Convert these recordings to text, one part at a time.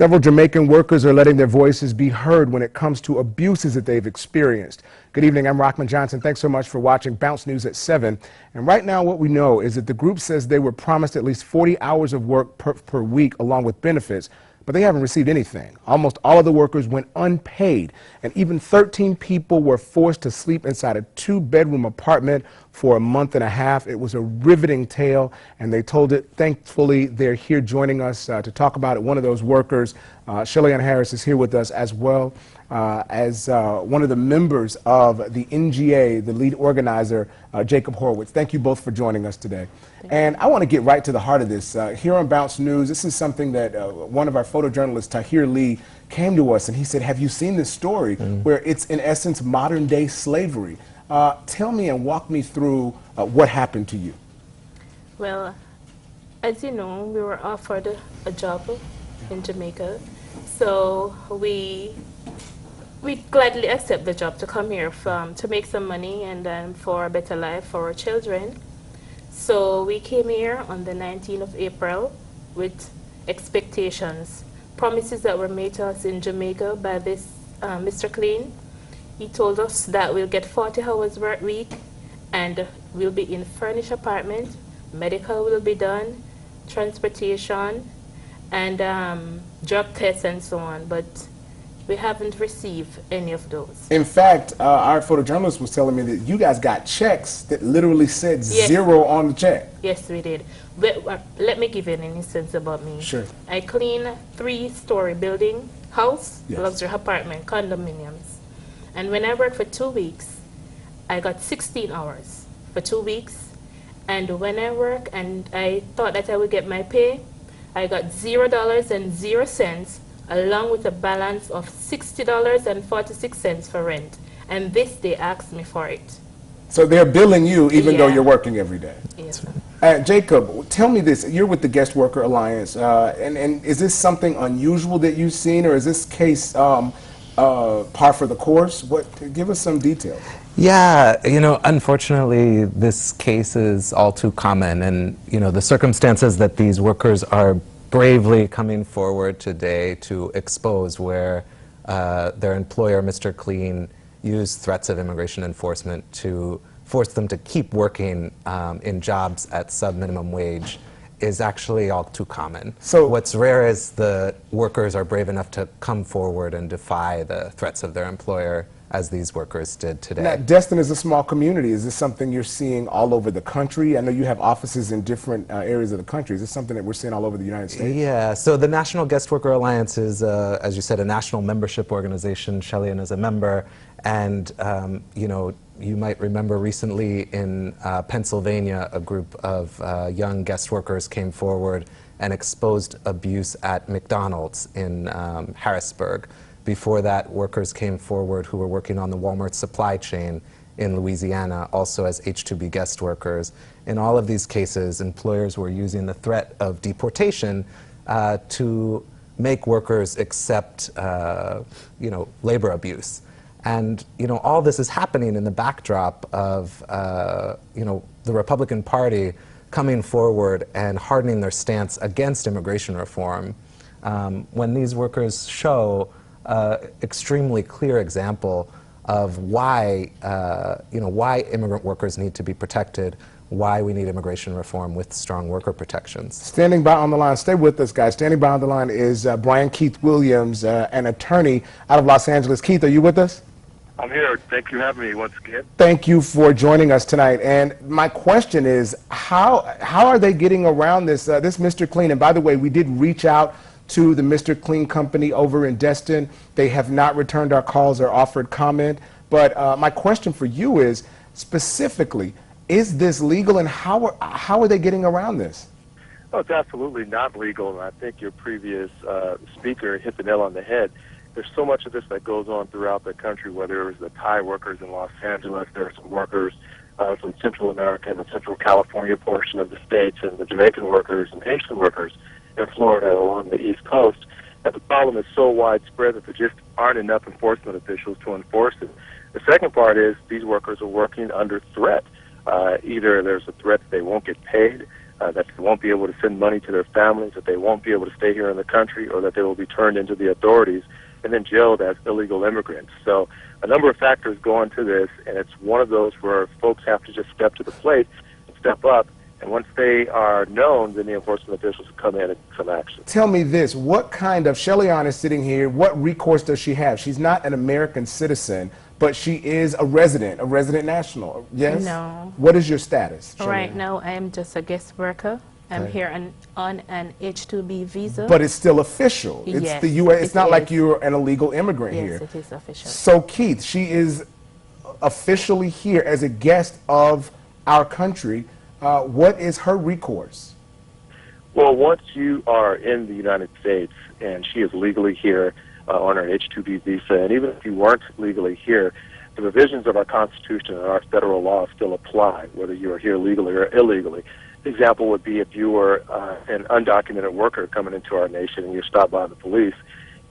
Several Jamaican workers are letting their voices be heard when it comes to abuses that they've experienced. Good evening, I'm Rockman Johnson. Thanks so much for watching Bounce News at 7. And right now what we know is that the group says they were promised at least 40 hours of work per week along with benefits, but they haven't received anything. Almost all of the workers went unpaid, and even 13 people were forced to sleep inside a 2-bedroom apartment for a month and a half. It was a riveting tale, and they told it. Thankfully, they're here joining us to talk about it. One of those workers, Shelly Ann Harris, is here with us as well as one of the members of the NGA, the lead organizer, Jacob Horowitz. Thank you both for joining us today. And I want to get right to the heart of this. Here on Bounce News, this is something that one of our photojournalists, Tahir Lee, came to us and he said, have you seen this story where it's in essence modern day slavery? Tell me and walk me through what happened to you. Well, as you know, we were offered a job in Jamaica, so we gladly accept the job to come here to make some money and then for a better life for our children. So we came here on the 19th of April with expectations, promises that were made to us in Jamaica by this Mr. Clean. He told us that we'll get 40 hours work week and we'll be in furnished apartment, medical will be done, transportation, and drug tests and so on, but we haven't received any of those. In fact, our photojournalist was telling me that you guys got checks that literally said zero on the check. Yes, we did. But, let me give you an instance about me. Sure. I clean 3-story building, house, luxury apartment, condominiums. And when I worked for 2 weeks, I got 16 hours for 2 weeks. And when I work and I thought that I would get my pay, I got $0.00 along with a balance of $60.46 for rent. And this, they asked me for it. So they're billing you even though you're working every day? Yes. Jacob, tell me this. You're with the Guest Worker Alliance, and is this something unusual that you've seen, or is this case par for the course? Give us some details. Yeah, unfortunately, this case is all too common, and the circumstances that these workers are bravely coming forward today to expose, where their employer, Mr. Clean, used threats of immigration enforcement to force them to keep working in jobs at sub-minimum wage, is actually all too common. So what's rare is the workers are brave enough to come forward and defy the threats of their employer, as these workers did today. Now, Destin is a small community. Is this something you're seeing all over the country? I know you have offices in different areas of the country. Is this something that we're seeing all over the United States? Yeah, so the National Guest Worker Alliance is, as you said, a national membership organization. Shelly Ann is a member, and you might remember recently in Pennsylvania, a group of young guest workers came forward and exposed abuse at McDonald's in Harrisburg. Before that, workers came forward who were working on the Walmart supply chain in Louisiana, also as H-2B guest workers. In all of these cases, employers were using the threat of deportation to make workers accept, labor abuse. And, all this is happening in the backdrop of, the Republican Party coming forward and hardening their stance against immigration reform. When these workers show extremely clear example of why, why immigrant workers need to be protected, why we need immigration reform with strong worker protections. Standing by on the line, stay with us, guys. Standing by on the line is Brian Keith Williams, an attorney out of Los Angeles. Keith, are you with us? I'm here. Thank you for having me once again. Thank you for joining us tonight. And my question is, how are they getting around this, this Mr. Clean? And by the way, we did reach out to the Mr. Clean company over in Destin. They have not returned our calls or offered comment. But my question for you is, specifically, is this legal, and how are they getting around this? Oh, it's absolutely not legal, and I think your previous speaker hit the nail on the head. There's so much of this that goes on throughout the country, whether it was the Thai workers in Los Angeles, there are some workers from Central America and the Central California portion of the states, and the Jamaican workers and Haitian workers in Florida along the East Coast. And the problem is so widespread that there just aren't enough enforcement officials to enforce it. The second part is these workers are working under threat. Either there's a threat that they won't get paid, that they won't be able to send money to their families, that they won't be able to stay here in the country, or that they will be turned into the authorities and then jailed as illegal immigrants. So a number of factors go into this, and it's one of those where folks have to just step to the plate and step up. And once they are known, then the enforcement officials come in and take some action. Tell me this, what kind of, Shelly-Ann is sitting here, what recourse does she have? She's not an American citizen, but she is a resident national, yes? No. What is your status, Right Shelly-Ann? now, I am just a guest worker. I'm Okay. here on an H-2B visa. But it's still official. It's Yes, the U.S. It's it not like is. you're an illegal immigrant Yes, here. it is official. So, Keith, she is officially here as a guest of our country. What is her recourse? Well, once you are in the United States and she is legally here on her H-2B visa, and even if you weren't legally here, the provisions of our Constitution and our federal law still apply, whether you are here legally or illegally. The example would be if you were an undocumented worker coming into our nation and you're stopped by the police,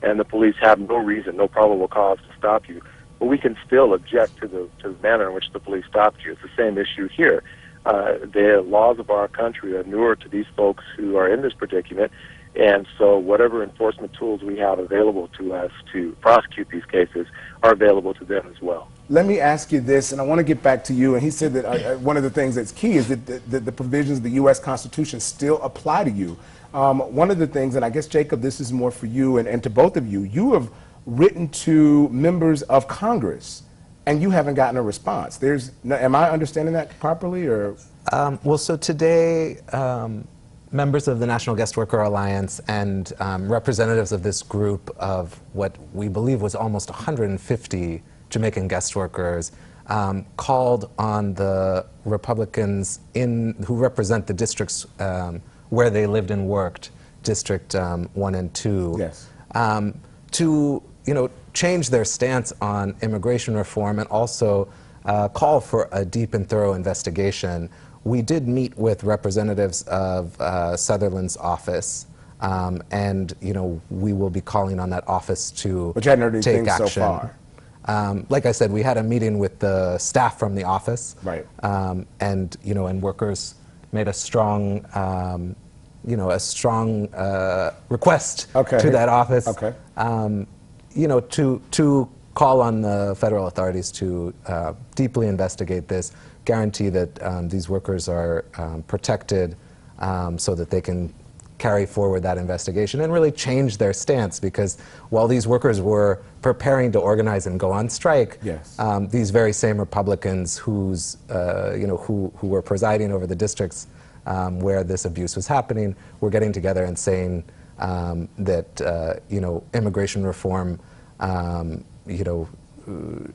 and the police have no reason, no probable cause to stop you, but we can still object to the manner in which the police stopped you. It's the same issue here. The laws of our country are newer to these folks who are in this predicament, and so whatever enforcement tools we have available to us to prosecute these cases are available to them as well. Let me ask you this, and I want to get back to you. And he said that one of the things that's key is that the provisions of the U.S. Constitution still apply to you. One of the things, and I guess, Jacob, this is more for you and to both of you, you have written to members of Congress, and you haven't gotten a response. Am I understanding that properly? Or? Well, so today, members of the National Guest Worker Alliance and representatives of this group of what we believe was almost 150 Jamaican guest workers called on the Republicans who represent the districts where they lived and worked, District 1 and 2, Yes. to change their stance on immigration reform and also call for a deep and thorough investigation. We did meet with representatives of Sutherland's office, and we will be calling on that office to But you hadn't heard take anything action. so far. Like I said, we had a meeting with the staff from the office, Right. And workers made a strong, request to that office, Okay. to call on the federal authorities to deeply investigate this, guarantee that these workers are protected, so that they can carry forward that investigation and really change their stance, because while these workers were preparing to organize and go on strike, Yes. these very same Republicans who were presiding over the districts where this abuse was happening were getting together and saying that immigration reform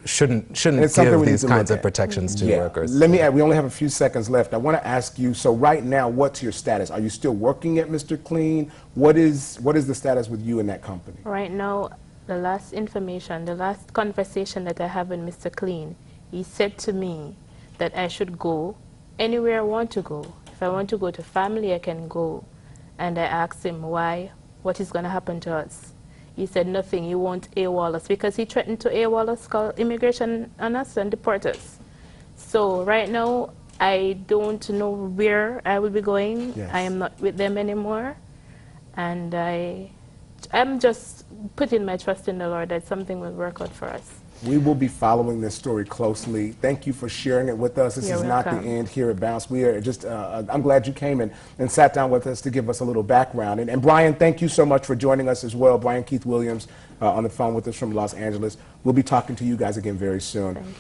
shouldn't It's something give we need these to kinds look of at. protections to workers. Let me add, we only have a few seconds left. I want to ask you, so right now, what's your status? Are you still working at Mr. Clean? What is the status with you in that company? Right now, the last conversation that I have with Mr. Clean, he said to me that I should go anywhere I want to go. If I want to go to family, I can go. And I asked him why, what is going to happen to us. He said nothing, he won't AWOL us, because he threatened to AWOL us, call immigration on us and deport us. So right now, I don't know where I will be going. Yes. I am not with them anymore. And I'm just putting my trust in the Lord that something will work out for us. We will be following this story closely. Thank you for sharing it with us. This You're is not the welcome. end here at Bounce. We are just, I'm glad you came and sat down with us to give us a little background. And Brian, thank you so much for joining us as well. Brian Keith Williams on the phone with us from Los Angeles. We'll be talking to you guys again very soon. Thank you.